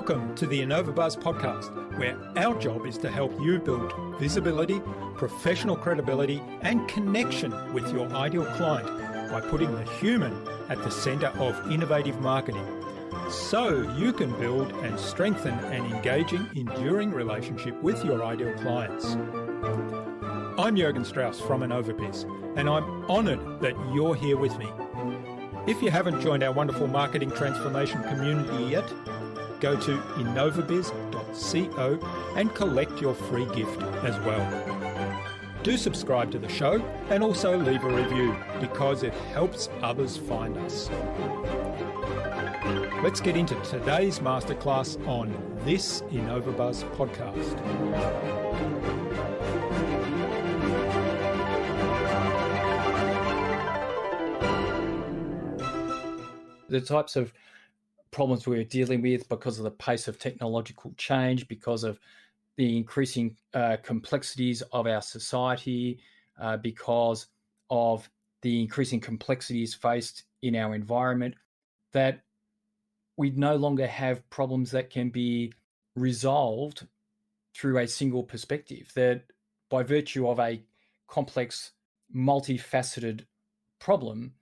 Welcome to the InnovaBuzz podcast, where our job is to help you build visibility, professional credibility, and connection with your ideal client by putting the human at the centre of innovative marketing, so you can build and strengthen an engaging, enduring relationship with your ideal clients. I'm Jürgen Strauss from InnovaBuzz, and I'm honoured that you're here with me. If you haven't joined our wonderful marketing transformation community yet, go to innovabiz.co and collect your free gift as well. Do subscribe to the show and also leave a review because it helps others find us. Let's get into today's masterclass on this InnovaBuzz podcast. The types of problems we're dealing with because of the pace of technological change, because of the increasing complexities of our society, because of the increasing complexities faced in our environment, that we no longer have problems that can be resolved through a single perspective, that by virtue of a complex, multifaceted problem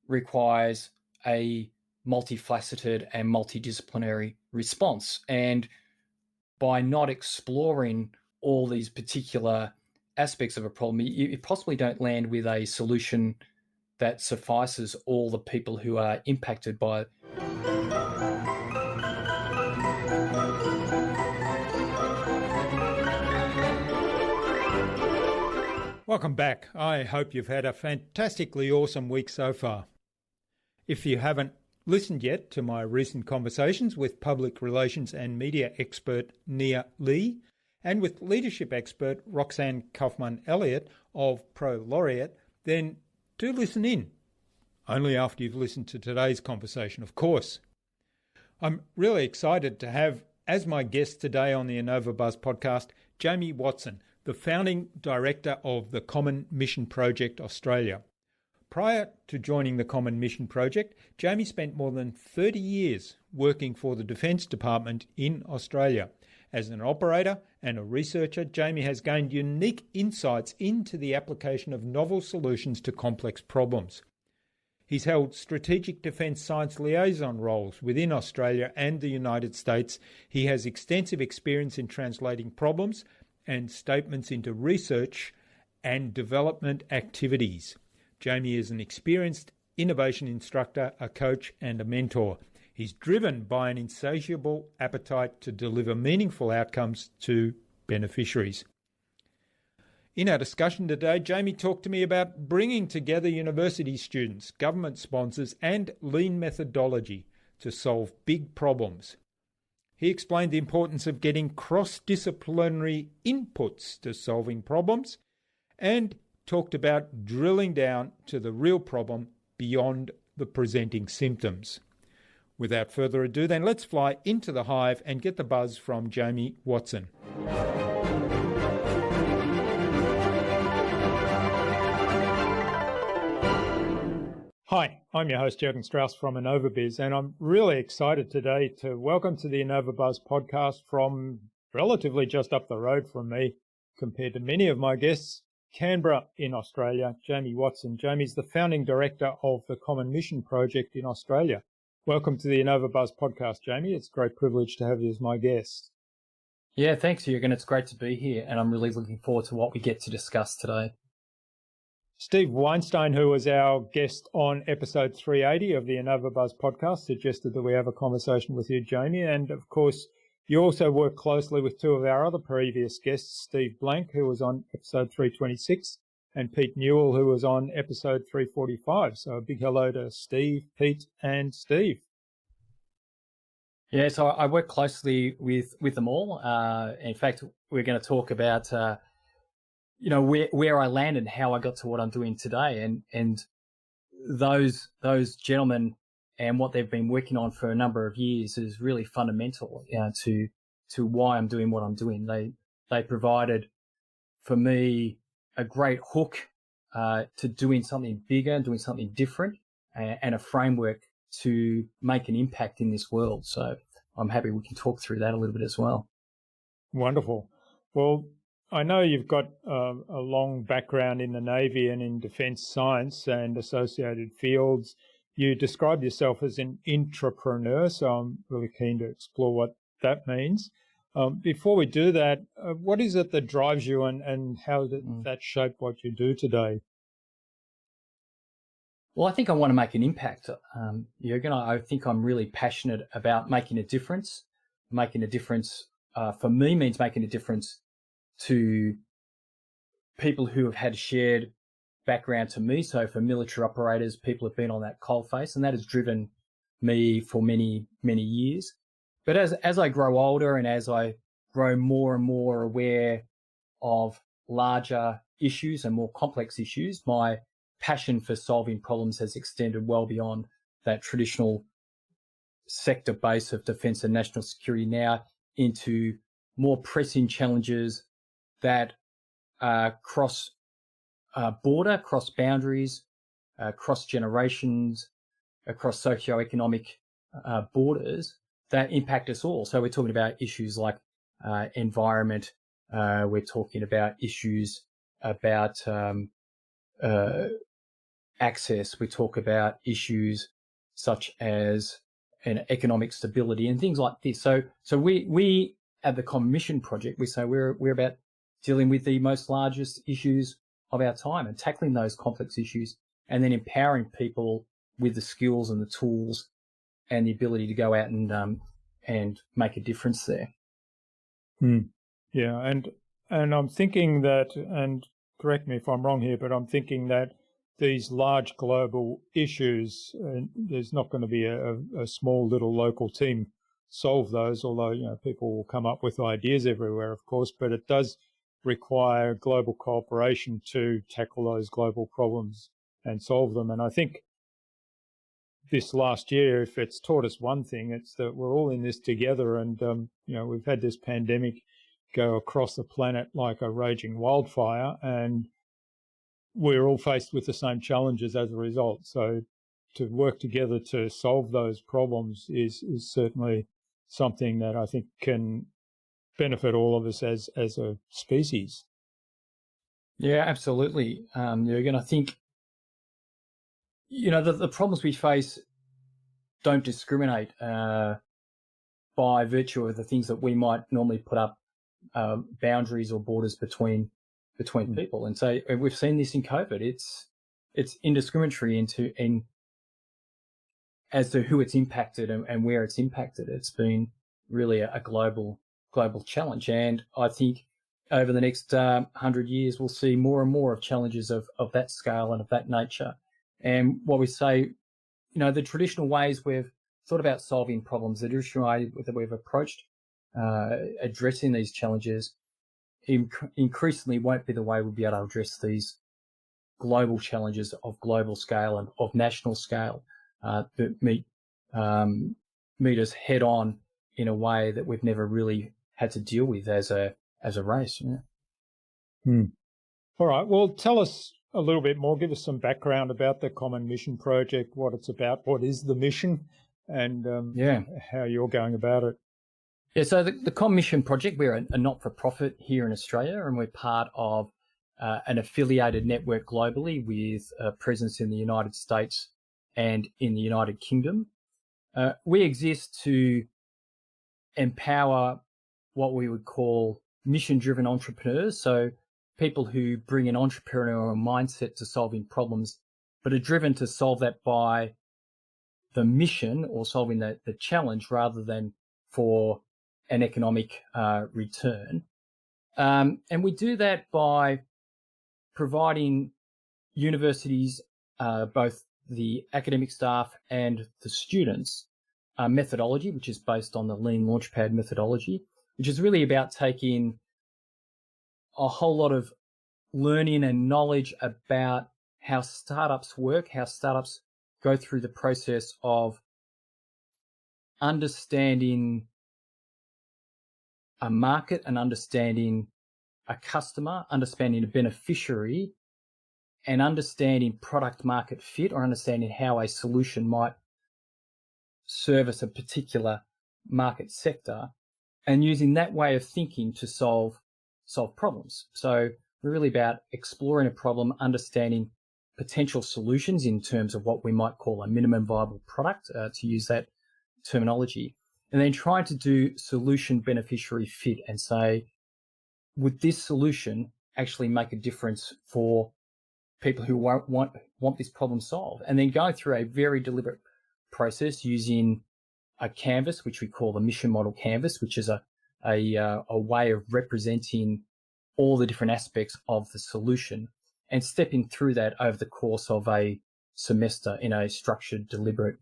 requires a multifaceted and multidisciplinary response. And by not exploring all these particular aspects of a problem, you possibly don't land with a solution that suffices all the people who are impacted by it. Welcome back. I hope you've had a fantastically awesome week so far. If you haven't listened yet to my recent conversations with public relations and media expert Nia Lee and with leadership expert Roxanne Kaufman-Elliott of Pro Laureate, then do listen in. Only after you've listened to today's conversation, of course. I'm really excited to have as my guest today on the InnovaBuzz podcast, Jamie Watson, the founding director of the Common Mission Project Australia. Prior to joining the Common Mission Project, Jamie spent more than 30 years working for the Defence Department in Australia. As an operator and a researcher, Jamie has gained unique insights into the application of novel solutions to complex problems. He's held strategic defence science liaison roles within Australia and the United States. He has extensive experience in translating problems and statements into research and development activities. Jamie is an experienced innovation instructor, a coach, and a mentor. He's driven by an insatiable appetite to deliver meaningful outcomes to beneficiaries. In our discussion today, Jamie talked to me about bringing together university students, government sponsors, and lean methodology to solve big problems. He explained the importance of getting cross-disciplinary inputs to solving problems and talked about drilling down to the real problem beyond the presenting symptoms. Without further ado, then let's fly into the hive and get the buzz from Jamie Watson. Hi, I'm your host Jürgen Strauss from InnovaBuzz, and I'm really excited today to welcome to the InnovaBuzz podcast from relatively just up the road from me compared to many of my guests, Canberra in Australia, Jamie Watson. Jamie's the founding director of the Common Mission Project in Australia. Welcome to the InnovaBuzz podcast, Jamie. It's a great privilege to have you as my guest. Yeah, thanks, Jürgen. It's great to be here, and I'm really looking forward to what we get to discuss today. Steve Weinstein, who was our guest on episode 380 of the InnovaBuzz podcast, suggested that we have a conversation with you, Jamie. And of course, you also work closely with two of our other previous guests, Steve Blank, who was on episode 326, and Pete Newell, who was on episode 345. So a big hello to Steve, Pete, and Steve. Yeah, so I work closely with them all. In fact, we're going to talk about where I landed and how I got to what I'm doing today, and those gentlemen and what they've been working on for a number of years is really fundamental to why I'm doing what I'm doing. They provided for me a great hook to doing something bigger, doing something different, and a framework to make an impact in this world. So I'm happy we can talk through that a little bit as well. Wonderful. Well, I know you've got a long background in the Navy and in defence science and associated fields. You describe yourself as an intrapreneur, so I'm really keen to explore what that means. Before we do that, what is it that drives you, and how did that shape what you do today? Well, I think I want to make an impact, Jürgen. I think I'm really passionate about making a difference. Making a difference for me means making a difference to people who have had shared background to me. So for military operators, people have been on that coalface, and that has driven me for many, many years. But as I grow older and as I grow more and more aware of larger issues and more complex issues, my passion for solving problems has extended well beyond that traditional sector base of defence and national security now into more pressing challenges that cross border, cross boundaries, cross generations, across socioeconomic borders that impact us all. So we're talking about issues like environment. We're talking about issues about access. We talk about issues such as economic stability and things like this. So we at the Common Mission Project, we say we're about dealing with the most largest issues of our time and tackling those complex issues, and then empowering people with the skills and the tools and the ability to go out and make a difference there. Yeah, and I'm thinking that, and correct me if I'm wrong here, but I'm thinking that these large global issues, there's not going to be a small little local team solve those, although people will come up with ideas everywhere, of course, but it does require global cooperation to tackle those global problems and solve them. And I think this last year, if it's taught us one thing, it's that we're all in this together, and we've had this pandemic go across the planet like a raging wildfire, and we're all faced with the same challenges as a result. So to work together to solve those problems is certainly something that I think can benefit all of us as a species. Yeah, absolutely. Jürgen, I think, the problems we face don't discriminate by virtue of the things that we might normally put up boundaries or borders between people. And so we've seen this in COVID. It's indiscriminatory as to who it's impacted and where it's impacted. It's been really a global challenge. And I think over the next 100 years, we'll see more and more of challenges of that scale and of that nature. And what we say, the traditional ways we've thought about solving problems, the traditional way that we've approached addressing these challenges increasingly won't be the way we'll be able to address these global challenges of global scale and of national scale that meet us head on in a way that we've never really had to deal with as a race. Yeah. All right. Well, tell us a little bit more. Give us some background about the Common Mission Project, what it's about, what is the mission, and how you're going about it. Yeah, so the Common Mission Project, we're a not-for-profit here in Australia, and we're part of an affiliated network globally with a presence in the United States and in the United Kingdom. We exist to empower what we would call mission-driven entrepreneurs, so people who bring an entrepreneurial mindset to solving problems, but are driven to solve that by the mission or solving the challenge rather than for an economic return. And we do that by providing universities, both the academic staff and the students, methodology, which is based on the Lean Launchpad methodology, which is really about taking a whole lot of learning and knowledge about how startups work, how startups go through the process of understanding a market and understanding a customer, understanding a beneficiary, and understanding product market fit, or understanding how a solution might service a particular market sector and using that way of thinking to solve problems. So we're really about exploring a problem, understanding potential solutions in terms of what we might call a minimum viable product, to use that terminology, and then trying to do solution beneficiary fit and say, would this solution actually make a difference for people who want this problem solved? And then going through a very deliberate process using a canvas, which we call the mission model canvas, which is a way of representing all the different aspects of the solution and stepping through that over the course of a semester in a structured, deliberate,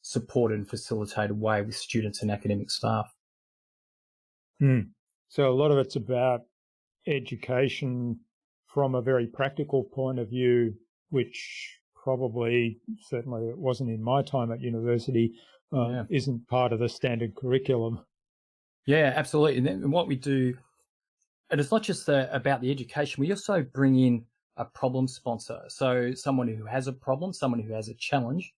supported and facilitated way with students and academic staff. So a lot of it's about education from a very practical point of view, which probably, certainly it wasn't in my time at university, isn't part of the standard curriculum. Yeah, absolutely. And then what we do, and it's not just about the education, we also bring in a problem sponsor. So someone who has a problem, someone who has a challenge,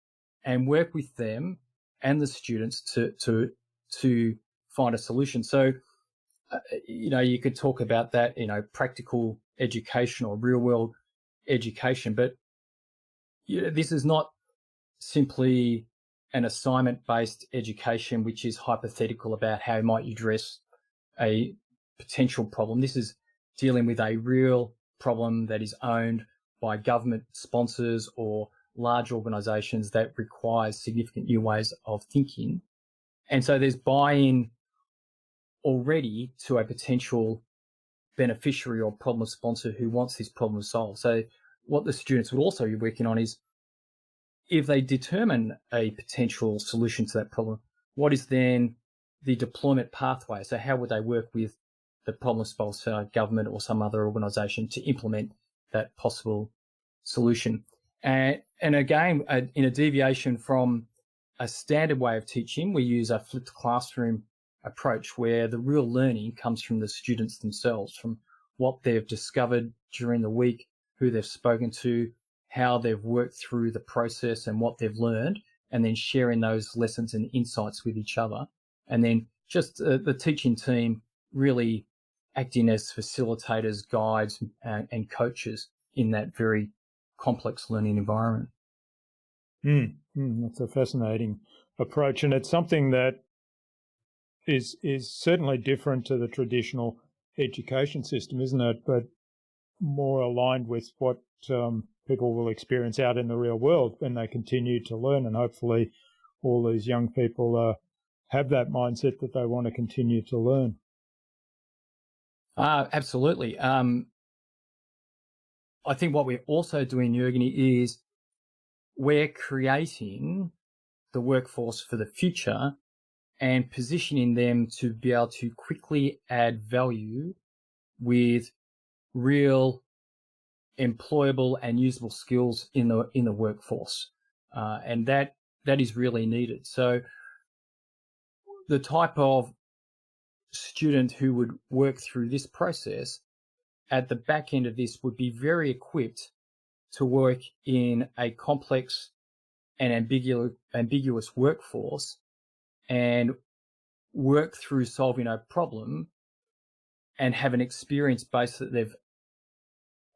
and work with them and the students to find a solution. So, you could talk about that, practical education or real world education, but this is not simply an assignment-based education, which is hypothetical about how might you address a potential problem. This is dealing with a real problem that is owned by government sponsors or large organisations that requires significant new ways of thinking. And so there's buy-in already to a potential beneficiary or problem sponsor who wants this problem solved. So what the students would also be working on is, if they determine a potential solution to that problem, what is then the deployment pathway? So how would they work with the problem sponsor, government or some other organisation to implement that possible solution? And again, in a deviation from a standard way of teaching, we use a flipped classroom approach where the real learning comes from the students themselves, from what they've discovered during the week, who they've spoken to, how they've worked through the process and what they've learned, and then sharing those lessons and insights with each other. And then just the teaching team really acting as facilitators, guides, and coaches in that very complex learning environment. That's a fascinating approach, and it's something that is certainly different to the traditional education system, isn't it? But more aligned with what people will experience out in the real world when they continue to learn, and hopefully all these young people have that mindset that they want to continue to learn. Absolutely. I think what we're also doing, Jürgen, is we're creating the workforce for the future and positioning them to be able to quickly add value with real employable and usable skills in the workforce, and that is really needed. So the type of student who would work through this process at the back end of this would be very equipped to work in a complex and ambiguous workforce and work through solving a problem and have an experience base that they've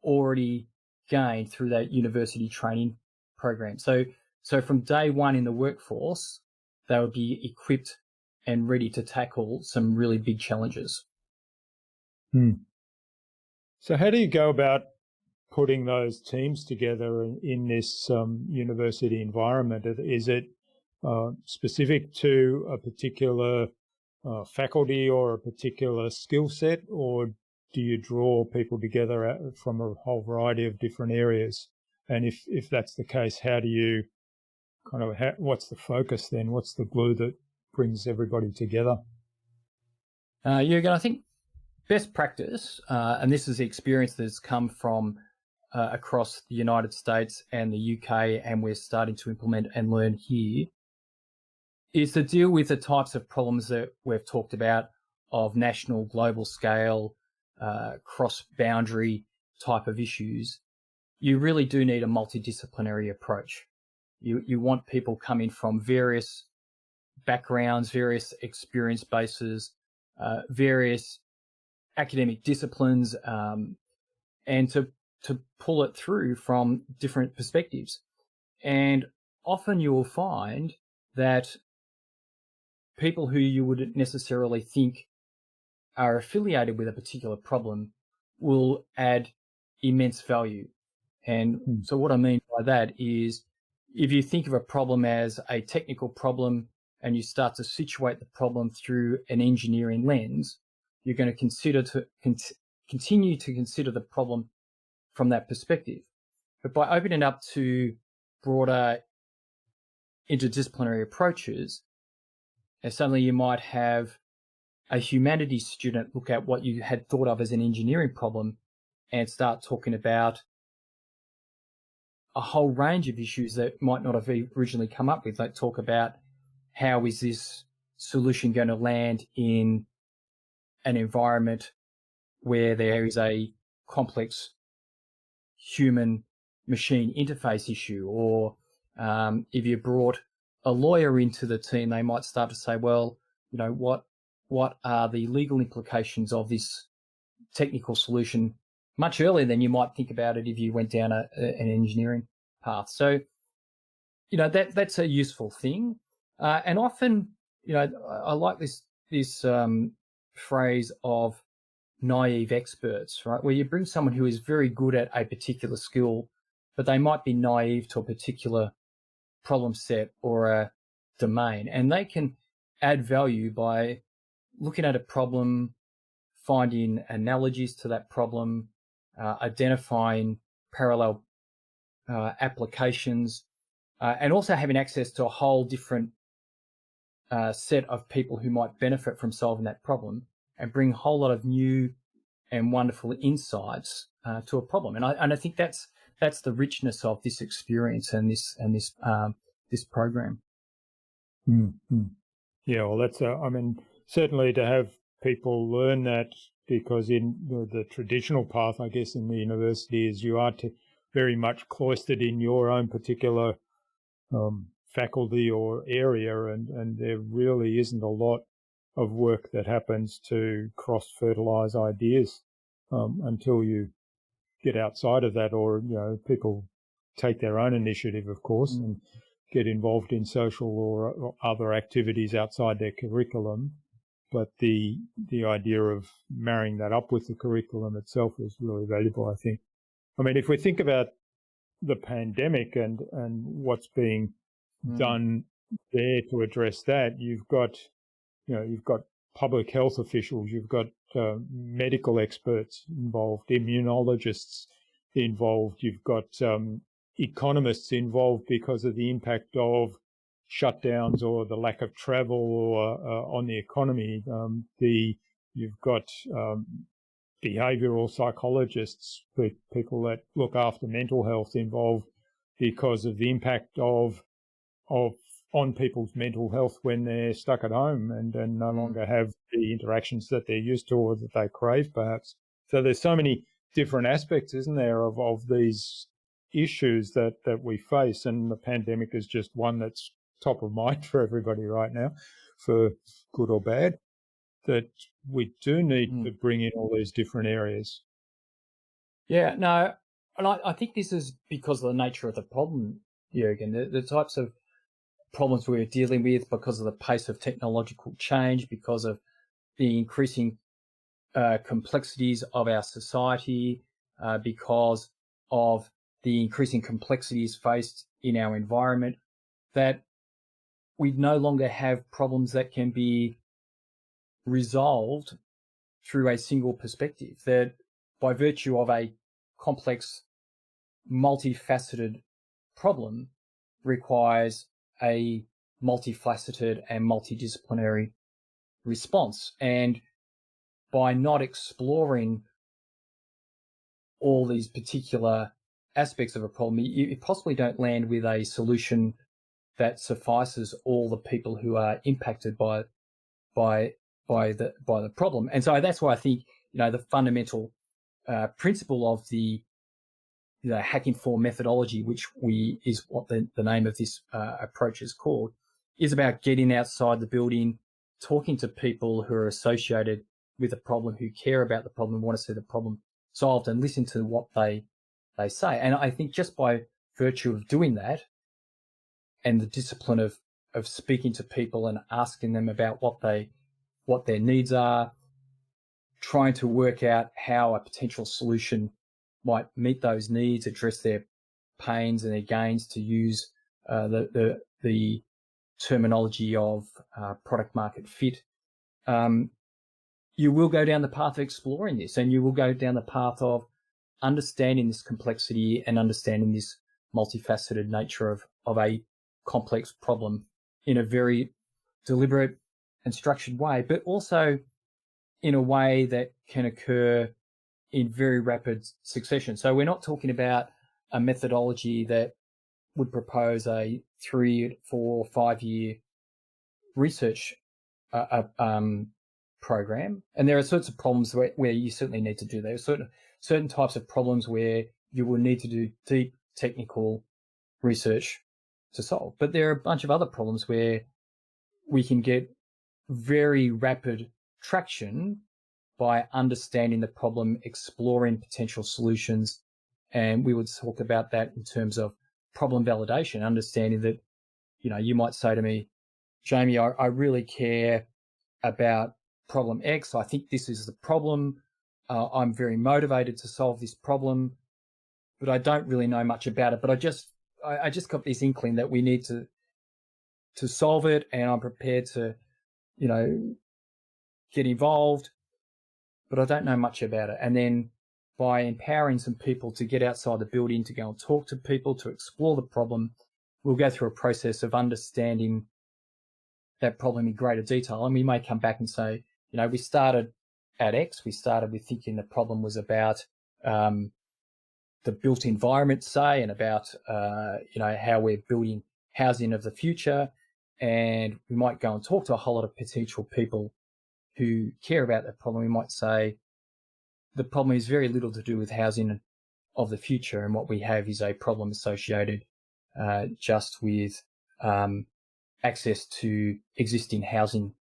already gained through that university training program. So from day one in the workforce, they would be equipped and ready to tackle some really big challenges. So how do you go about putting those teams together in this university environment? Is it specific to a particular faculty or a particular skill set, or do you draw people together from a whole variety of different areas? And if that's the case, how do you what's the focus then? What's the glue that brings everybody together? Jürgen, I think best practice, and this is the experience that's come from across the United States and the UK, and we're starting to implement and learn here, is to deal with the types of problems that we've talked about of national, global scale, cross-boundary type of issues. You really do need a multidisciplinary approach. You want people coming from various backgrounds, various experience bases, various academic disciplines, and to pull it through from different perspectives. And often you will find that people who you wouldn't necessarily think are affiliated with a particular problem will add immense value. And so what I mean by that is, if you think of a problem as a technical problem and you start to situate the problem through an engineering lens, you're going to continue to consider the problem from that perspective. But by opening up to broader interdisciplinary approaches, and suddenly you might have a humanities student look at what you had thought of as an engineering problem and start talking about a whole range of issues that might not have originally come up with. Like talk about how is this solution going to land in an environment where there is a complex human machine interface issue, or if you brought a lawyer into the team, they might start to say, well, you know, what are the legal implications of this technical solution much earlier than you might think about it if you went down an engineering path. So, you know, that's a useful thing. And often, you know, I like this phrase of naive experts, right? Where you bring someone who is very good at a particular skill, but they might be naive to a particular problem set or a domain, and they can add value by looking at a problem, finding analogies to that problem, identifying parallel applications, and also having access to a whole different set of people who might benefit from solving that problem, and bring a whole lot of new and wonderful insights to a problem. And I think that's the richness of this experience and this program. Mm-hmm. Yeah, well, that's I mean, certainly to have people learn that, because in the traditional path, I guess, in the university is you are very much cloistered in your own particular faculty or area, and there really isn't a lot of work that happens to cross-fertilize ideas until you get outside of that, or, you know, people take their own initiative, of course, and get involved in social or other activities outside their curriculum. But the idea of marrying that up with the curriculum itself is really valuable, I think. I mean, if we think about the pandemic and what's being done there to address that, you've got public health officials, you've got medical experts involved, immunologists involved, you've got economists involved because of the impact of shutdowns or the lack of travel or on the economy. You've got behavioural psychologists, people that look after mental health, involved because of the impact of on people's mental health when they're stuck at home and no longer have the interactions that they're used to or that they crave, perhaps. So there's so many different aspects, isn't there, of these issues that we face, and the pandemic is just one that's top of mind for everybody right now, for good or bad, that we do need to bring in all these different areas. Yeah, no, and I think this is because of the nature of the problem, Jürgen. The types of problems we're dealing with, because of the pace of technological change, because of the increasing complexities of our society, because of the increasing complexities faced in our environment, that we no longer have problems that can be resolved through a single perspective. That by virtue of a complex, multifaceted problem requires a multifaceted and multidisciplinary response. And by not exploring all these particular aspects of a problem, you possibly don't land with a solution that suffices all the people who are impacted by the problem. And so that's why I think, you know, the fundamental principle of the hacking for methodology, which is what the name of this approach is called, is about getting outside the building, talking to people who are associated with the problem, who care about the problem, want to see the problem solved, and listen to what they say. And I think just by virtue of doing that, and the discipline of speaking to people and asking them about what their needs are, trying to work out how a potential solution might meet those needs, address their pains and their gains, to use the terminology of product market fit. You will go down the path of exploring this, and you will go down the path of understanding this complexity and understanding this multifaceted nature of a complex problem in a very deliberate and structured way, but also in a way that can occur in very rapid succession. So we're not talking about a methodology that would propose a 3, 4, 5 year research program. And there are sorts of problems where you certainly need to do that. There are certain types of problems where you will need to do deep technical research to solve. But there are a bunch of other problems where we can get very rapid traction by understanding the problem, exploring potential solutions. And we would talk about that in terms of problem validation, understanding that, you might say to me, Jamie, I really care about problem X. I think this is the problem. I'm very motivated to solve this problem, but I don't really know much about it. But I just got this inkling that we need to solve it, and I'm prepared to, get involved, but I don't know much about it. And then by empowering some people to get outside the building, to go and talk to people, to explore the problem, we'll go through a process of understanding that problem in greater detail. And we may come back and say, we started at X. We started with thinking the problem was about the built environment, say, and about, how we're building housing of the future. And we might go and talk to a whole lot of potential people who care about that problem. We might say the problem is very little to do with housing of the future, and what we have is a problem associated just with access to existing housing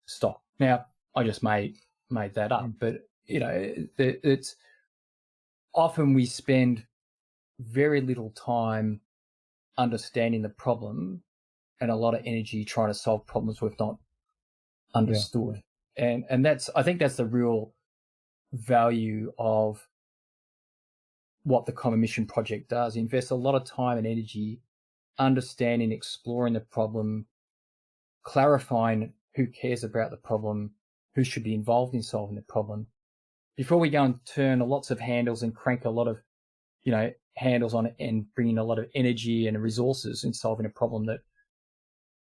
stock. Now, I just made that up, but it's often we spend very little time understanding the problem and a lot of energy trying to solve problems we've not understood. Yeah. And I think that's the real value of what the Common Mission Project does. It invests a lot of time and energy understanding, exploring the problem, clarifying who cares about the problem, who should be involved in solving the problem, before we go and turn lots of handles and crank a lot of, handles on it and bring in a lot of energy and resources in solving a problem that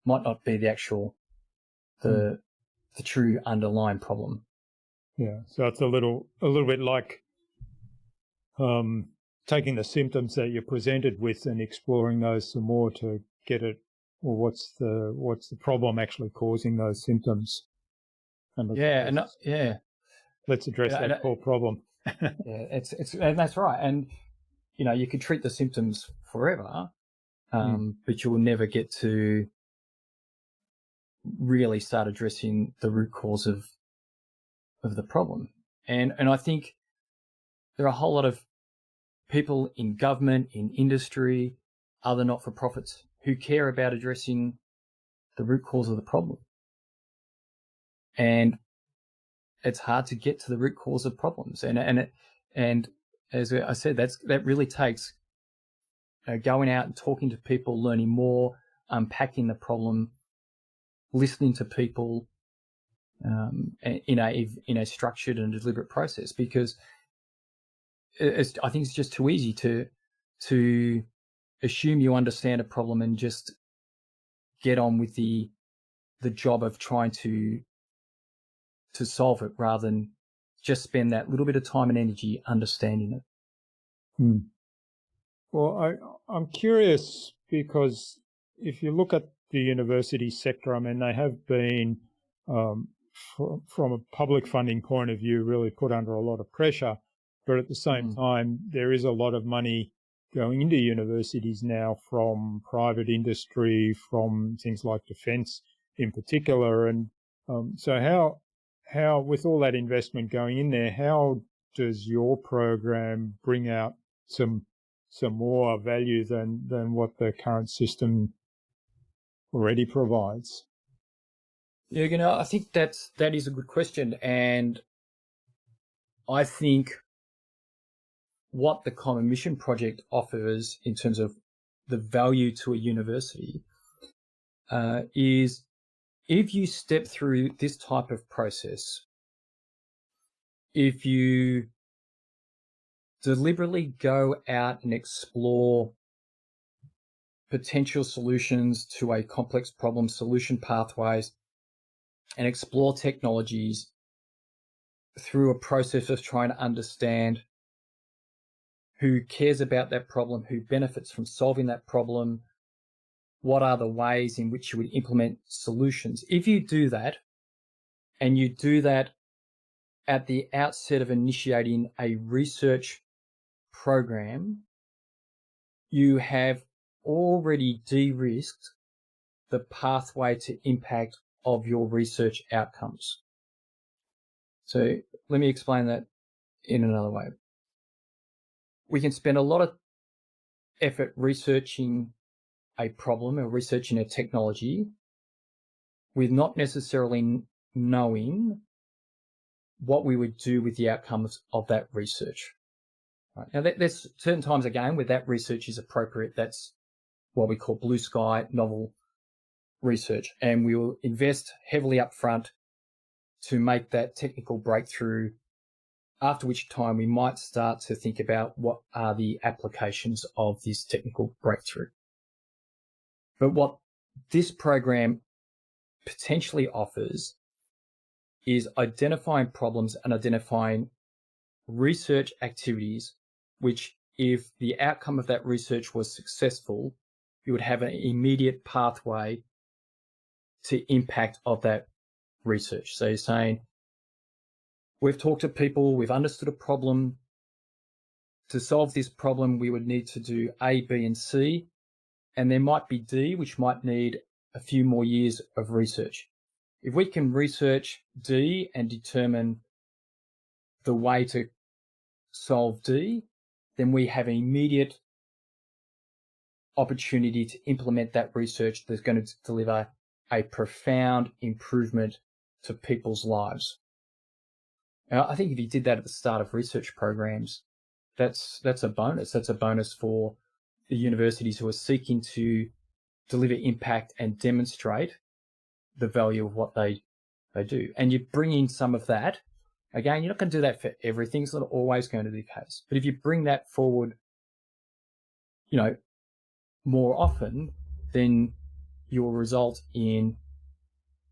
might not be the actual, the true underlying problem. Yeah, so it's a little bit like taking the symptoms that you're presented with and exploring those some more to get it, or what's the problem actually causing those symptoms. And let's address that core problem. And that's right. And you could treat the symptoms forever, but you will never get to really start addressing the root cause of the problem. And I think there are a whole lot of people in government, in industry, other not-for-profits who care about addressing the root cause of the problem. And it's hard to get to the root cause of problems. And as I said, that really takes going out and talking to people, learning more, unpacking the problem, listening to people in a structured and deliberate process. Because I think it's just too easy to assume you understand a problem and just get on with the job of trying to solve it, rather than just spend that little bit of time and energy understanding it. Well, I'm curious, because if you look at the university sector, I mean, they have been, from a public funding point of view, really put under a lot of pressure. But at the same time, there is a lot of money going into universities now from private industry, from things like defence in particular. And so how, with all that investment going in there, how does your program bring out some more value than what the current system already provides? Yeah, I think that is a good question, and I think what the Common Mission Project offers in terms of the value to a university is if you step through this type of process, if you deliberately go out and explore potential solutions to a complex problem, solution pathways, and explore technologies through a process of trying to understand who cares about that problem, who benefits from solving that problem, what are the ways in which you would implement solutions. If you do that, and you do that at the outset of initiating a research program, you have already de-risked the pathway to impact of your research outcomes. So let me explain that in another way. We can spend a lot of effort researching a problem or researching a technology with not necessarily knowing what we would do with the outcomes of that research. Right. Now, there's certain times, again, where that research is appropriate. That's what we call blue sky novel research. And we will invest heavily up front to make that technical breakthrough, after which time we might start to think about what are the applications of this technical breakthrough. But what this program potentially offers is identifying problems and identifying research activities which, if the outcome of that research was successful, you would have an immediate pathway to impact of that research. So you're saying, we've talked to people, we've understood a problem. To solve this problem, we would need to do A, B, and C, and there might be D, which might need a few more years of research. If we can research D and determine the way to solve D, then we have an immediate opportunity to implement that research that's going to deliver a profound improvement to people's lives. Now, I think if you did that at the start of research programs, that's a bonus. That's a bonus for the universities who are seeking to deliver impact and demonstrate the value of what they do. And you bring in some of that. Again, you're not going to do that for everything. It's not always going to be the case. But if you bring that forward, more often, then you will result in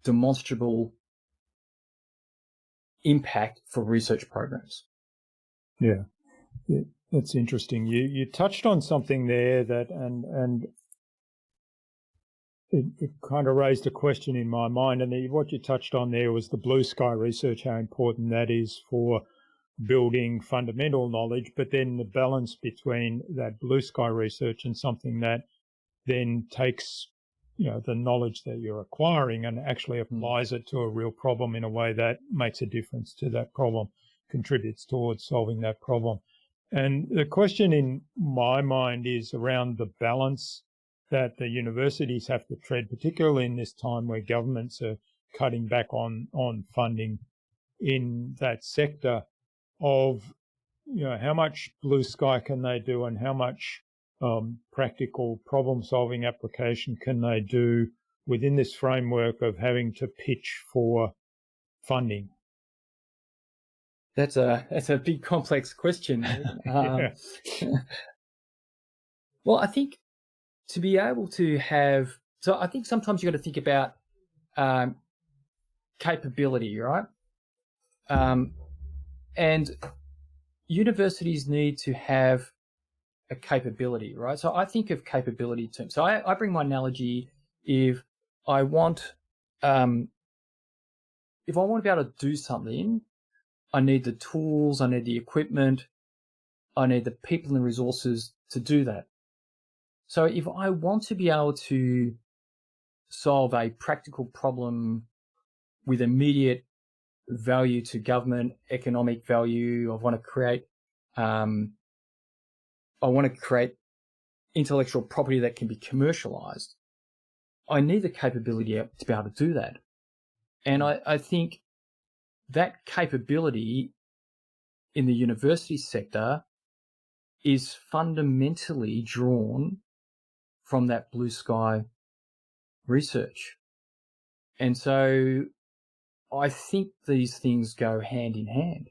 demonstrable impact for research programs. Yeah, that's interesting. You touched on something there that, and it kind of raised a question in my mind. And what you touched on there was the blue sky research, how important that is for building fundamental knowledge, but then the balance between that blue sky research and something that then takes the knowledge that you're acquiring and actually applies it to a real problem in a way that makes a difference to that problem, contributes towards solving that problem. And the question in my mind is around the balance that the universities have to tread, particularly in this time where governments are cutting back on funding in that sector, of how much blue sky can they do and how much practical problem-solving application can they do within this framework of having to pitch for funding? That's a big, complex question. Well, I think to be able to have, so I think sometimes you've got to think about capability, right? And universities need to have a capability, right? So I think of capability terms. So I bring my analogy. If I want to be able to do something, I need the tools, I need the equipment, I need the people and resources to do that. So if I want to be able to solve a practical problem with immediate value to government, economic value, I want to create intellectual property that can be commercialized, I need the capability to be able to do that. And I think that capability in the university sector is fundamentally drawn from that blue sky research. And so I think these things go hand in hand.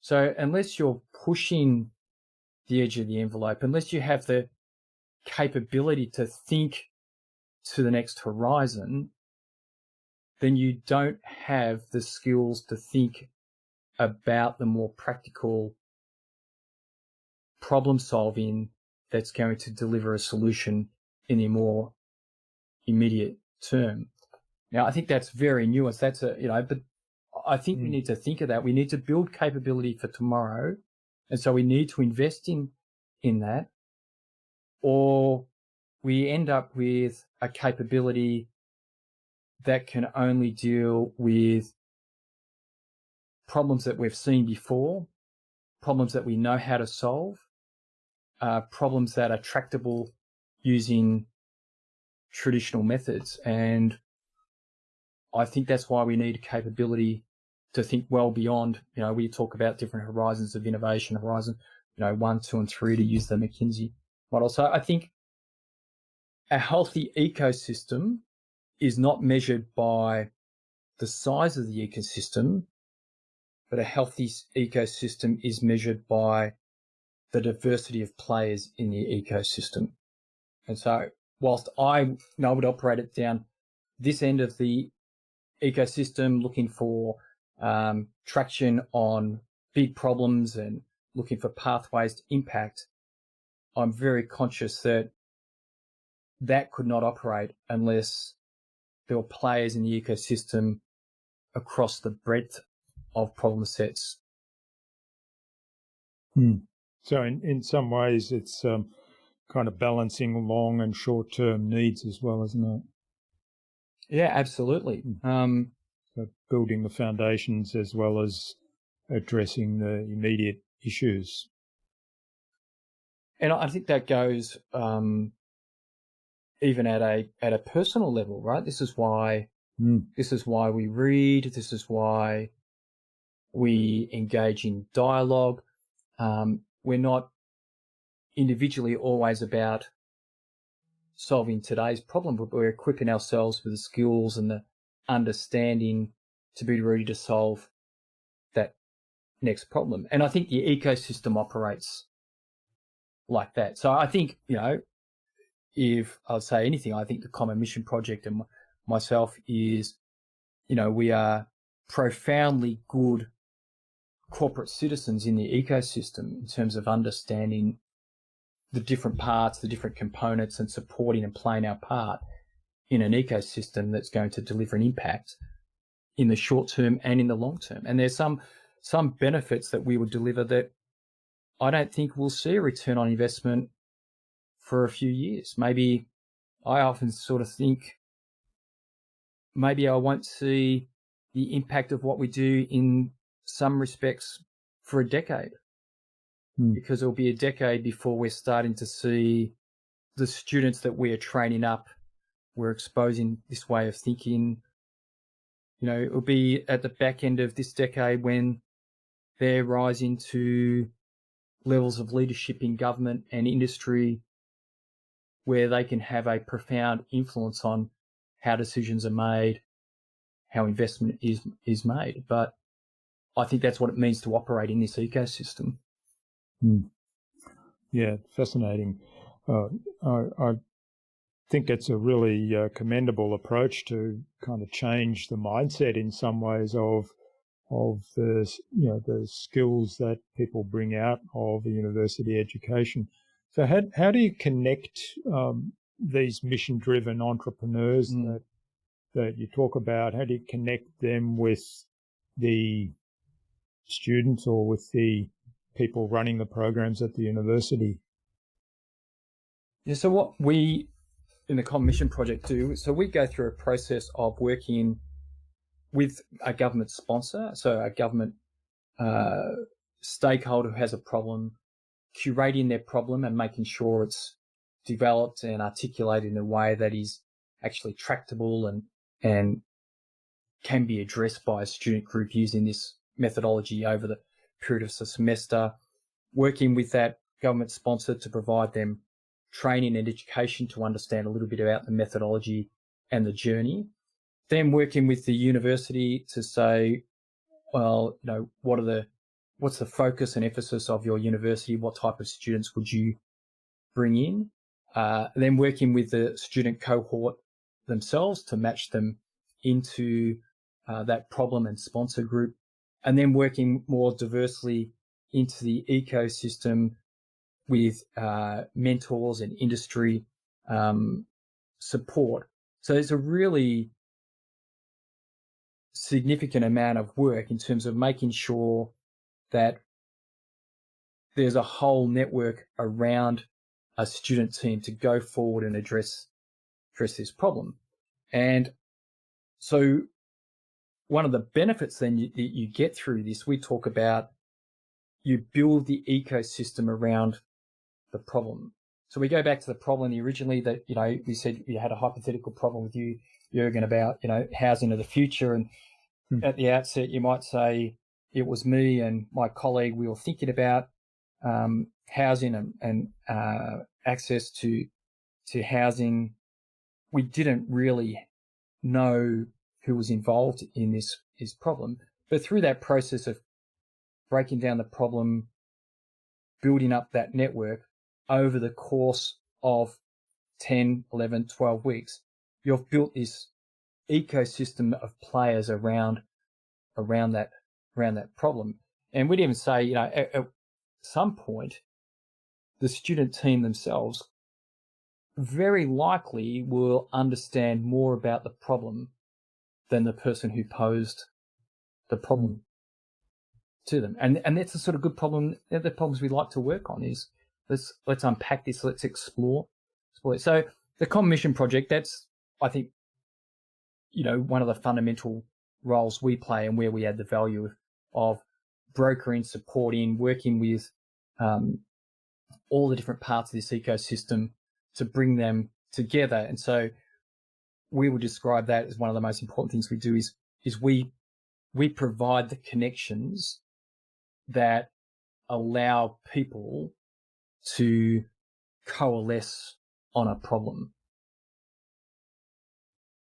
So unless you're pushing the edge of the envelope, unless you have the capability to think to the next horizon, then you don't have the skills to think about the more practical problem solving that's going to deliver a solution in a more immediate term. Now, I think that's very nuanced. But I think we need to think of that. We need to build capability for tomorrow. And so we need to invest in that, or we end up with a capability that can only deal with problems that we've seen before, problems that we know how to solve, problems that are tractable using traditional methods. And I think that's why we need a capability to think well beyond, we talk about different horizons of innovation, horizon, 1, 2, and 3, to use the McKinsey model. So I think a healthy ecosystem is not measured by the size of the ecosystem, but a healthy ecosystem is measured by the diversity of players in the ecosystem. And so whilst I would operate it down this end of the ecosystem, looking for traction on big problems and looking for pathways to impact, I'm very conscious that could not operate unless there were players in the ecosystem across the breadth of problem sets. So in some ways, it's kind of balancing long and short-term needs as well, isn't it? Yeah, absolutely. So building the foundations as well as addressing the immediate issues. And I think that goes even at a personal level, right? This is why we read. This is why we engage in dialogue. We're not individually always about solving today's problem, but we're equipping ourselves with the skills and the understanding to be ready to solve that next problem. And I think the ecosystem operates like that. So I think, if I'll say anything, I think the Common Mission Project and myself is, we are profoundly good corporate citizens in the ecosystem in terms of understanding the different parts, the different components, and supporting and playing our part in an ecosystem that's going to deliver an impact in the short term and in the long term. And there's some benefits that we would deliver that I don't think we'll see a return on investment for a few years. Maybe I often sort of think maybe I won't see the impact of what we do in some respects for a decade, because it'll be a decade before we're starting to see the students that we are training up, we're exposing this way of thinking. It'll be at the back end of this decade when they're rising to levels of leadership in government and industry where they can have a profound influence on how decisions are made, how investment is made. But I think that's what it means to operate in this ecosystem. Yeah, fascinating. I think it's a really commendable approach to kind of change the mindset in some ways of the the skills that people bring out of a university education. So how do you connect these mission-driven entrepreneurs that you talk about? How do you connect them with the students or with the people running the programs at the university? Yeah, so what we in the Common Mission Project do, so we go through a process of working with a government sponsor, so a government stakeholder who has a problem, curating their problem and making sure it's developed and articulated in a way that is actually tractable and can be addressed by a student group using this methodology over the period of the semester, working with that government sponsor to provide them training and education to understand a little bit about the methodology and the journey, then working with the university to say, well, what's the focus and emphasis of your university? What type of students would you bring in? Then working with the student cohort themselves to match them into that problem and sponsor group, and then working more diversely into the ecosystem with mentors and industry support. So there's a really significant amount of work in terms of making sure that there's a whole network around a student team to go forward and address this problem. And so one of the benefits then that you get through this, we talk about, you build the ecosystem around the problem. So we go back to the problem originally that, we said you had a hypothetical problem with you, Jürgen, about, housing of the future. And at the outset, you might say, it was me and my colleague, we were thinking about housing and access to housing. We didn't really know who was involved in this problem. But through that process of breaking down the problem, building up that network over the course of 10, 11, 12 weeks, you've built this ecosystem of players around that problem. And we'd even say, at some point, the student team themselves very likely will understand more about the problem than the person who posed the problem to them. And that's the sort of good problem, the problems we like to work on is let's unpack this, let's explore it. So the Common Mission Project, that's, I think, one of the fundamental roles we play and where we add the value of brokering, supporting, working with all the different parts of this ecosystem to bring them together. And so we would describe that as one of the most important things we do is we provide the connections that allow people to coalesce on a problem.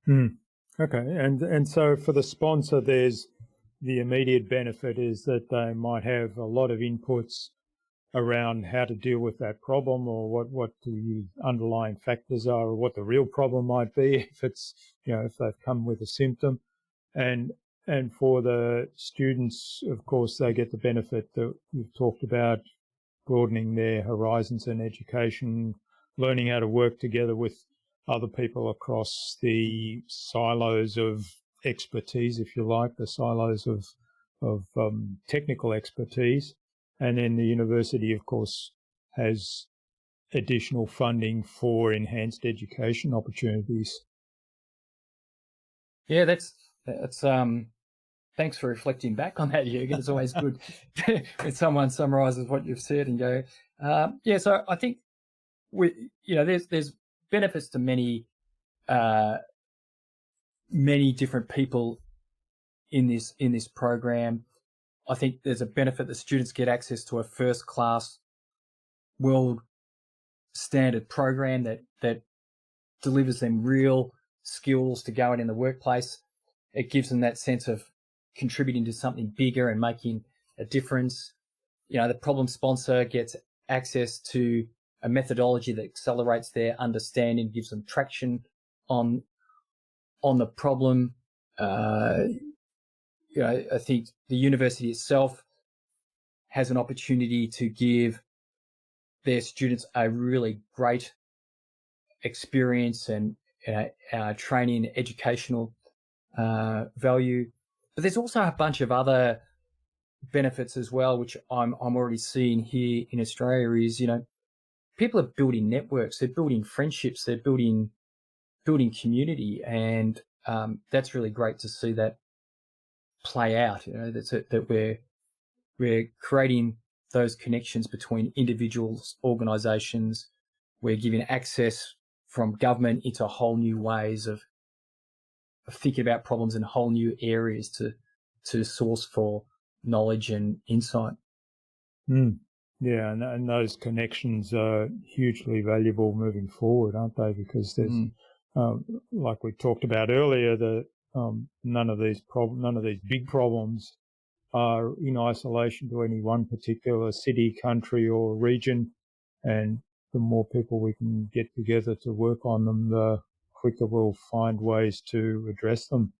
Okay, and so for the sponsor, there's the immediate benefit is that they might have a lot of inputs around how to deal with that problem, or what the underlying factors are, or what the real problem might be if it's, if they've come with a symptom. And for the students, of course, they get the benefit that we've talked about, broadening their horizons in education, learning how to work together with other people across the silos of expertise, if you like, the silos of technical expertise. And then the university, of course, has additional funding for enhanced education opportunities. Yeah, that's thanks for reflecting back on that, Jürgen. It's always good when someone summarises what you've said and go, so I think there's benefits to many different people in this program. I think there's a benefit that students get access to a first-class, world standard program that delivers them real skills to go out in the workplace. It gives them that sense of contributing to something bigger and making a difference. The problem sponsor gets access to a methodology that accelerates their understanding, gives them traction on the problem. I think the university itself has an opportunity to give their students a really great experience and training, educational value. But there's also a bunch of other benefits as well, which I'm already seeing here in Australia. Is people are building networks, they're building friendships, they're building community, and that's really great to see that play out. That we're creating those connections between individuals, organisations. We're giving access from government into whole new ways of thinking about problems in whole new areas to source for knowledge and insight. Yeah, and those connections are hugely valuable moving forward, aren't they? Because there's, like we talked about earlier, none of these big problems are in isolation to any one particular city, country, or region. And the more people we can get together to work on them, the quicker we'll find ways to address them.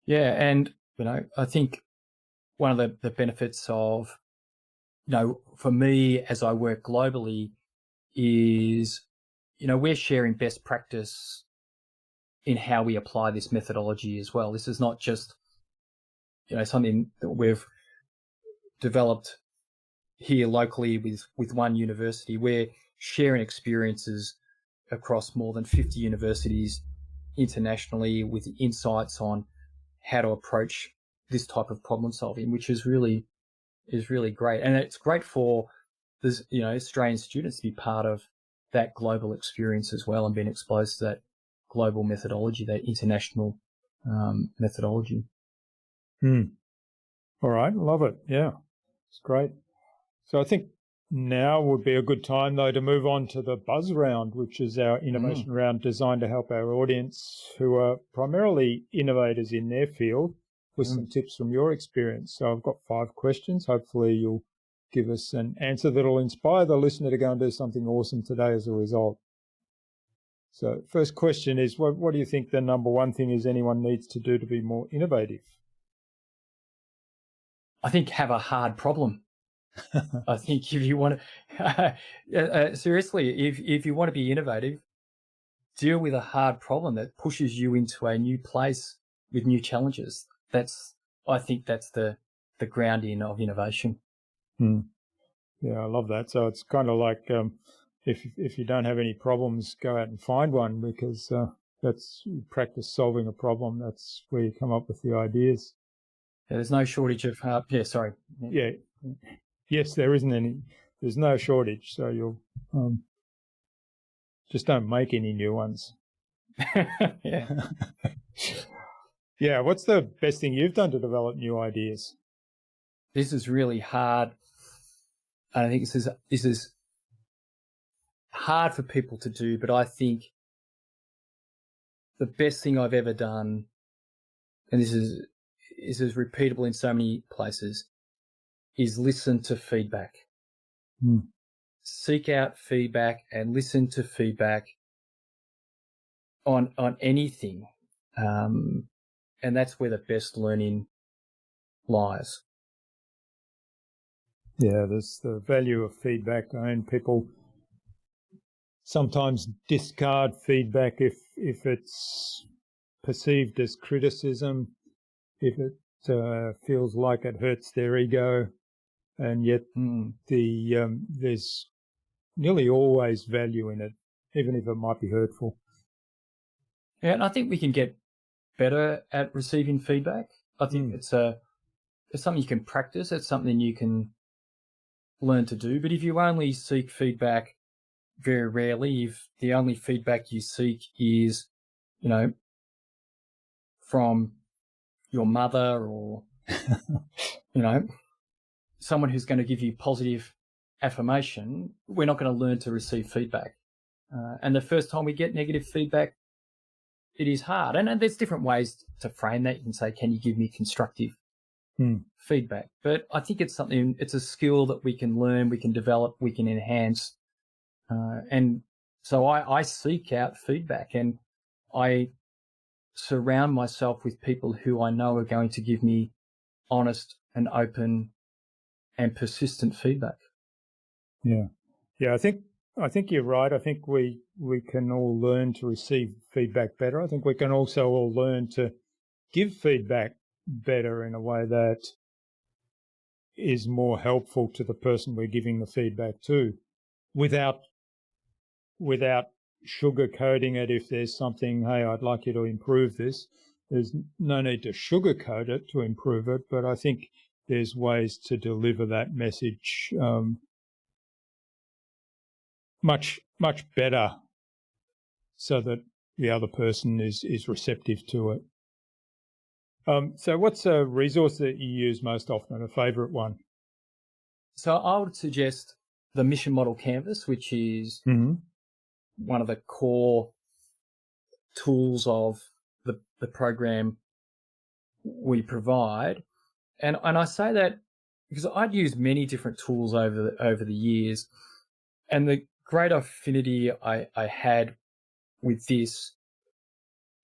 Yeah, and I think one of the benefits of, for me as I work globally is, we're sharing best practice in how we apply this methodology as well. This is not just, something that we've developed here locally with one university. We're sharing experiences across more than 50 universities internationally with insights on how to approach this type of problem solving, which is really great. And it's great for this, Australian students to be part of that global experience as well and being exposed to that global methodology, that international methodology. All right, love it. Yeah, it's great. So I think now would be a good time, though, to move on to the buzz round, which is our innovation round designed to help our audience, who are primarily innovators in their field, with some tips from your experience. So I've got 5 questions. Hopefully you'll give us an answer that'll inspire the listener to go and do something awesome today as a result. So first question is, what do you think the number one thing is anyone needs to do to be more innovative? I think have a hard problem. I think if you want to, seriously, if you want to be innovative, deal with a hard problem that pushes you into a new place with new challenges. I think that's the grounding of innovation. Yeah, I love that. So it's kind of like if you don't have any problems, go out and find one, because that's you practice solving a problem. That's where you come up with the ideas. Yeah, there's no shortage of sorry. Yeah. Yes, there isn't any. There's no shortage. So you'll just don't make any new ones. Yeah. Yeah. What's the best thing you've done to develop new ideas? This is really hard. And I think this is hard for people to do, but I think the best thing I've ever done, and this is repeatable in so many places, is listen to feedback. Seek out feedback and listen to feedback on anything. And that's where the best learning lies. Yeah, there's the value of feedback. I mean, people sometimes discard feedback if it's perceived as criticism, if it feels like it hurts their ego, and yet there's nearly always value in it, even if it might be hurtful. Yeah, and I think we can get better at receiving feedback. I think it's something you can practice. It's something you can learn to do. But if you only seek feedback very rarely, if the only feedback you seek is, from your mother or, someone who's going to give you positive affirmation, we're not going to learn to receive feedback. And the first time we get negative feedback, it is hard. And there's different ways to frame that. You can say, can you give me constructive feedback? But I think it's a skill that we can learn, we can develop, we can enhance. And so I seek out feedback, and I surround myself with people who I know are going to give me honest and open and persistent feedback. Yeah. Yeah, I think you're right. I think we can all learn to receive feedback better. I think we can also all learn to give feedback better in a way that is more helpful to the person we're giving the feedback to, without sugarcoating it. If there's something, hey, I'd like you to improve this, there's no need to sugarcoat it to improve it, but I think there's ways to deliver that message much better, so that the other person is receptive to it. So what's a resource that you use most often, a favourite one? So I would suggest the mission model canvas, which is one of the core tools of the program we provide. And I say that because I'd used many different tools over the years, and the great affinity I had with this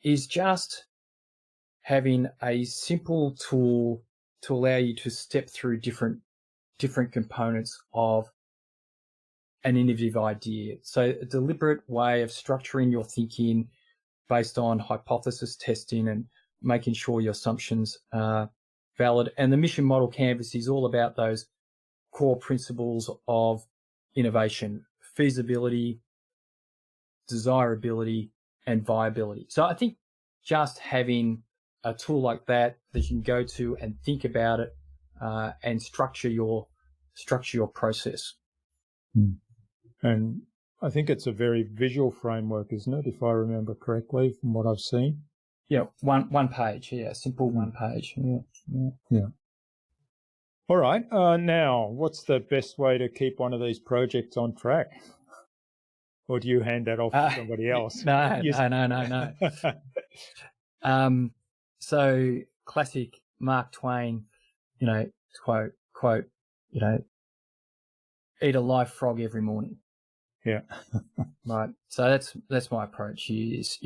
is just having a simple tool to allow you to step through different components of an innovative idea. So a deliberate way of structuring your thinking based on hypothesis testing and making sure your assumptions are valid. And the mission model canvas is all about those core principles of innovation: feasibility, desirability, and viability. So I think just having a tool like that you can go to and think about it and structure your process. And I think it's a very visual framework, isn't it, if I remember correctly from what I've seen? Yeah, one page. Yeah, simple one page. Yeah. All right. Now, what's the best way to keep one of these projects on track? Or do you hand that off to somebody else? No. So classic Mark Twain, quote, eat a live frog every morning. Yeah. Right. So that's my approach is,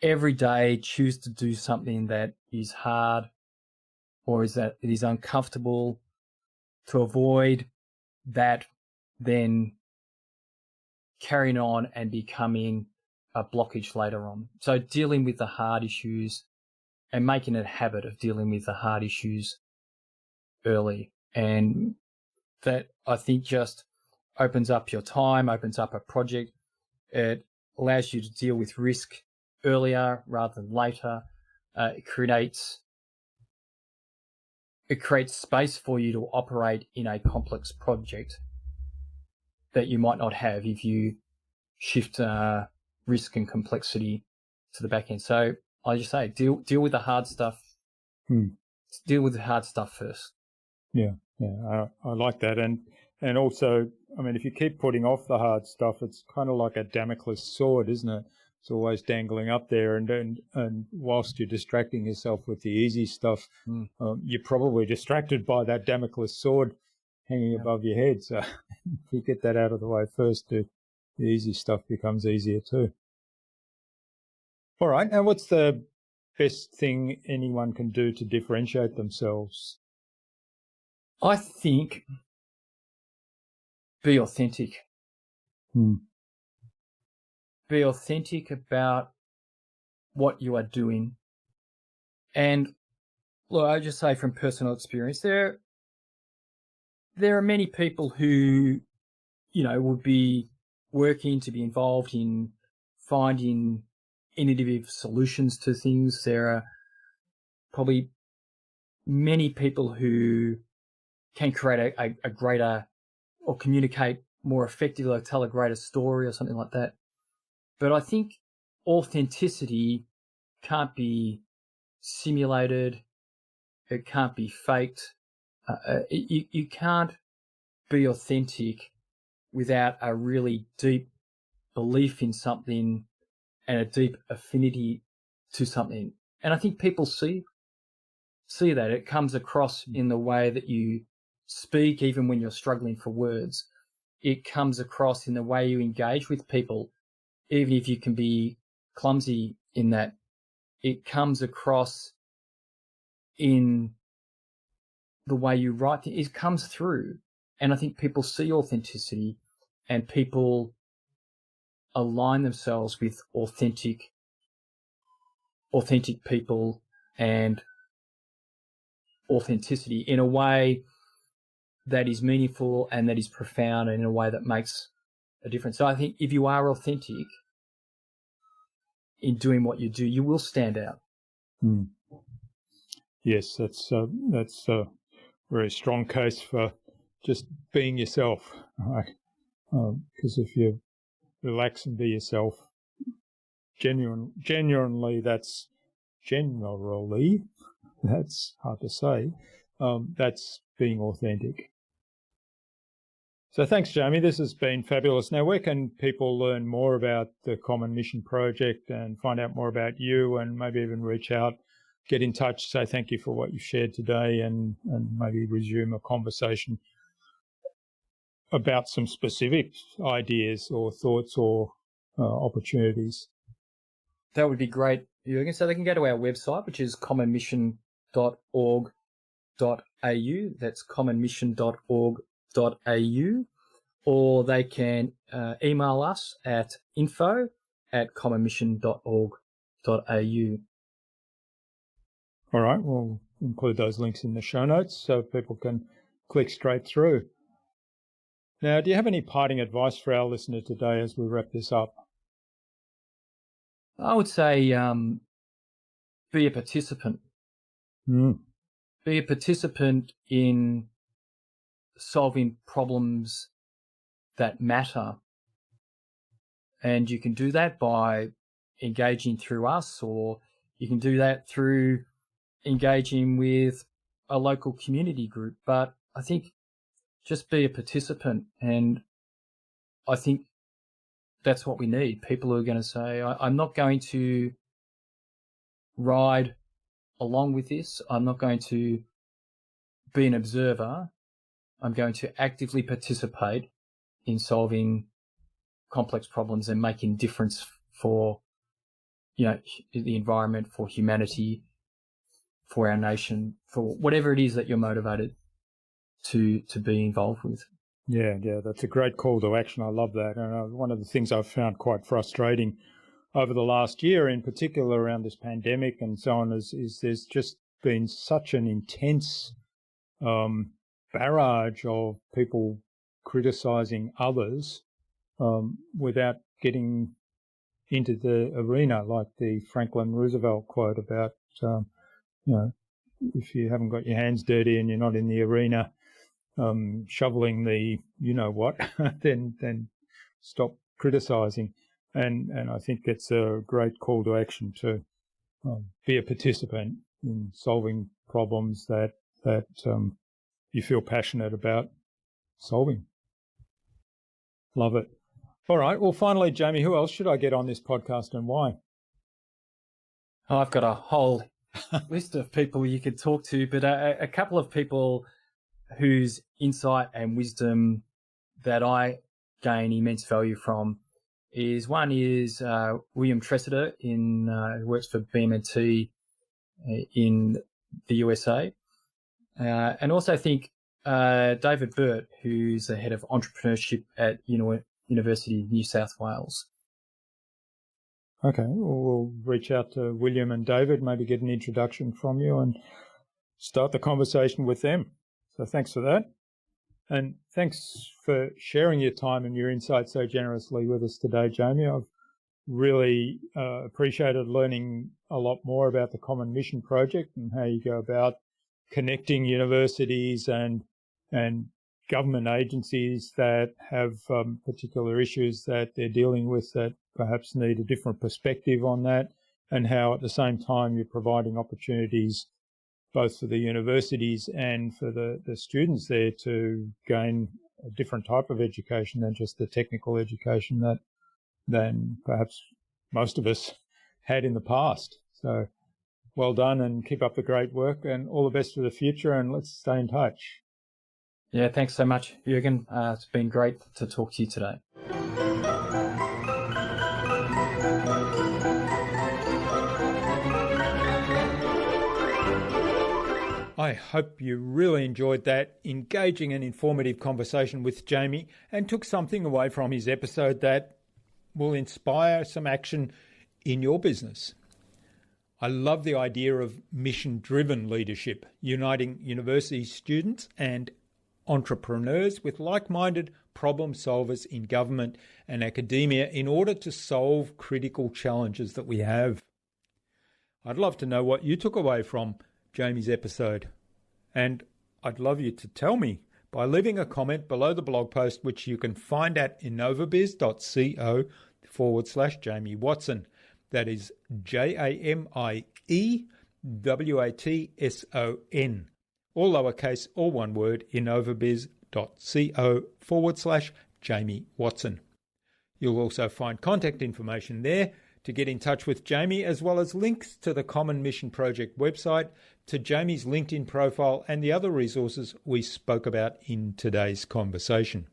every day choose to do something that is hard or that it is uncomfortable, to avoid that then carrying on and becoming a blockage later on. So dealing with the hard issues and making it a habit of dealing with the hard issues early. And that, I think, just opens up your time, opens up a project. It allows you to deal with risk earlier rather than later. It creates space for you to operate in a complex project that you might not have if you shift risk and complexity to the back end. So I just say deal with the hard stuff. Deal with the hard stuff first. Yeah. I like that. And also, I mean, if you keep putting off the hard stuff, it's kind of like a Damocles sword, isn't it? It's always dangling up there, and whilst you're distracting yourself with the easy stuff, you're probably distracted by that Damocles sword hanging above your head. So if you get that out of the way first, the easy stuff becomes easier too. All right. Now, what's the best thing anyone can do to differentiate themselves? I think be authentic. Be authentic about what you are doing. And look, I just say from personal experience, there are many people who, would be working to be involved in finding innovative solutions to things. There are probably many people who can create a greater or communicate more effectively or tell a greater story or something like that. But I think authenticity can't be simulated. It can't be faked. You can't be authentic without a really deep belief in something and a deep affinity to something. And I think people see that. It comes across in the way that you speak, even when you're struggling for words. It comes across in the way you engage with people, even if you can be clumsy in that. It comes across in the way you write. It comes through. And I think people see authenticity, and people align themselves with authentic people and authenticity in a way that is meaningful and that is profound and in a way that makes a difference. So I think if you are authentic in doing what you do, you will stand out. Mm. Yes, that's a very strong case for just being yourself, right? Because if you relax and be yourself, generally, that's hard to say, that's being authentic. So thanks, Jamie. This has been fabulous. Now, where can people learn more about the Common Mission Project and find out more about you and maybe even reach out, get in touch, say thank you for what you've shared today and maybe resume a conversation about some specific ideas or thoughts or opportunities? That would be great, Jürgen. So they can go to our website, which is commonmission.org.au. That's commonmission.org.au. Or they can email us at info@commonmission.org.au. All right, we'll include those links in the show notes so people can click straight through. Now, do you have any parting advice for our listener today as we wrap this up? I would say be a participant. Mm. Be a participant in solving problems that matter. And you can do that by engaging through us, or you can do that through engaging with a local community group. But I think just be a participant. And I think that's what we need. People who are going to say, I'm not going to ride along with this. I'm not going to be an observer. I'm going to actively participate in solving complex problems and making difference for, the environment, for humanity, for our nation, for whatever it is that you're motivated to be involved with. Yeah, that's a great call to action. I love that. And one of the things I've found quite frustrating over the last year, in particular around this pandemic and so on, is there's just been such an intense barrage of people criticising others without getting into the arena, like the Franklin Roosevelt quote about, if you haven't got your hands dirty and you're not in the arena shoveling the you-know-what, then stop criticising. And I think it's a great call to action to be a participant in solving problems that you feel passionate about solving. Love it. All right. Well, finally, Jamie, who else should I get on this podcast and why? Oh, I've got a whole list of people you could talk to, but a couple of people whose insight and wisdom that I gain immense value from is William Tressiter who works for BM&T in the USA. And also think David Burt, who's the head of entrepreneurship at University of New South Wales. Okay, we'll reach out to William and David, maybe get an introduction from you and start the conversation with them. So thanks for that. And thanks for sharing your time and your insight so generously with us today, Jamie. I've really appreciated learning a lot more about the Common Mission Project and how you go about connecting universities and government agencies that have particular issues that they're dealing with that perhaps need a different perspective on that, and how at the same time you're providing opportunities both for the universities and for the students there to gain a different type of education than just the technical education than perhaps most of us had in the past. So well done and keep up the great work and all the best for the future, and let's stay in touch. Yeah, thanks so much, Jürgen. It's been great to talk to you today. I hope you really enjoyed that engaging and informative conversation with Jamie and took something away from his episode that will inspire some action in your business. I love the idea of mission-driven leadership, uniting university students and entrepreneurs with like-minded problem solvers in government and academia in order to solve critical challenges that we have. I'd love to know what you took away from Jamie's episode, and I'd love you to tell me by leaving a comment below the blog post, which you can find at innovabiz.co/Jamie Watson. That is JAMIEWATSON. All lowercase, all one word, innovabiz.co/Jamie Watson. You'll also find contact information there to get in touch with Jamie, as well as links to the Common Mission Project website, to Jamie's LinkedIn profile, and the other resources we spoke about in today's conversation.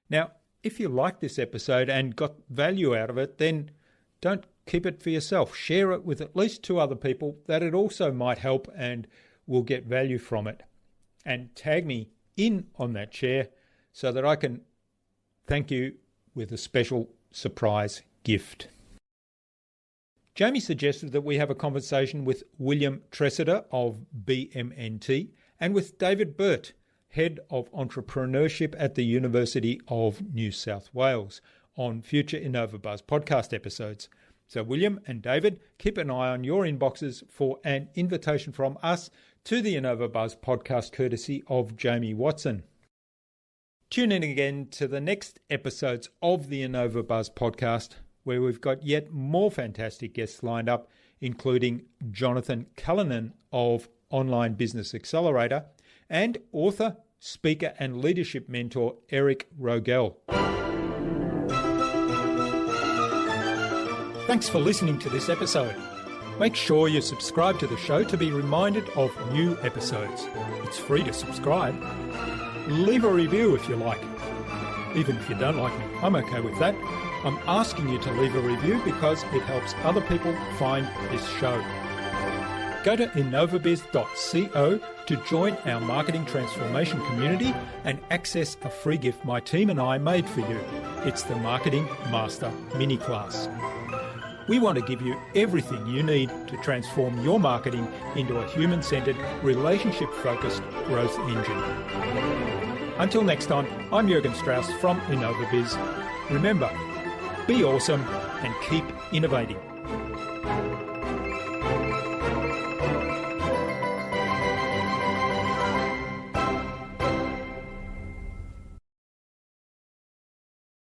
Now, if you like this episode and got value out of it, then don't keep it for yourself. Share it with at least 2 other people that it also might help and will get value from it. And tag me in on that share so that I can thank you with a special surprise gift. Jamie suggested that we have a conversation with William Tressida of BMNT and with David Burt, Head of Entrepreneurship at the University of New South Wales, on future InnovaBuzz podcast episodes. So William and David, keep an eye on your inboxes for an invitation from us to the InnovaBuzz podcast courtesy of Jamie Watson. Tune in again to the next episodes of the InnovaBuzz podcast, where we've got yet more fantastic guests lined up, including Jonathan Callanan of Online Business Accelerator and author, speaker and leadership mentor Eric Rogel. Thanks for listening to this episode. Make sure you subscribe to the show to be reminded of new episodes. It's free to subscribe. Leave a review if you like. Even if you don't like me, I'm okay with that. I'm asking you to leave a review because it helps other people find this show. Go to innovabiz.co to join our marketing transformation community and access a free gift my team and I made for you. It's the Marketing Master Mini Class. We want to give you everything you need to transform your marketing into a human-centered, relationship-focused growth engine. Until next time, I'm Jürgen Strauss from InnovaBiz. Remember, be awesome and keep innovating.